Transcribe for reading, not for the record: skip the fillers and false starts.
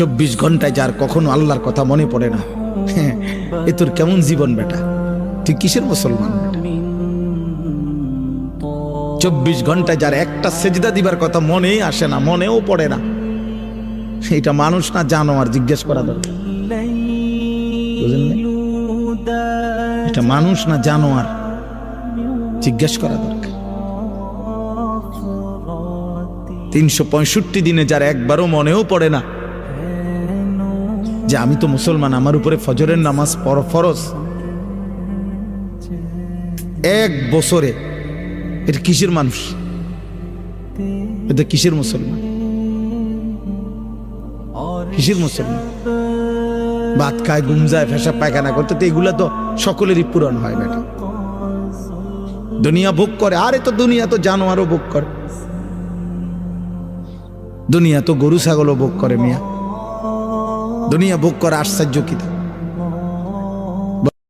24 ঘন্টায় যার কখনো আল্লাহর কথা মনে পড়ে না, এ তোর কেমন জীবন বেটা? তুই কিসের মুসলমান বেটা? 24 ঘন্টায় যার একটা সেজদা দিবার কথা মনেই আসে না, মনেও পড়ে না, এটা মানুষ না জানোয়ার? জিজ্ঞেস করা দরকার, বুঝলেন না? এটা মানুষ না জানোয়ার? জিজ্ঞেস করা দরকার। 365 দিনে যার একবারও মনেও পড়ে না যে আমি তো মুসলমান, আমার উপরে ফজরের নামাজ ফরজ, এক বছরে, এটা কিসের মানুষ? এটা কিসের মুসলমান? কিসের মুসলমান? ভাত খায়, ঘুম যায়, পেশাব পায়খানা করতে, তো এগুলা তো সকলেরই পূরণ হয় বেটা। দুনিয়া ভোগ করে, আরে তো দুনিয়া তো জানোয়ারও ভোগ করে, দুনিয়া তো গরু ছাগলও ভোগ করে মিয়া। দুনিয়া ভোগ করে আশ্চর্য কি?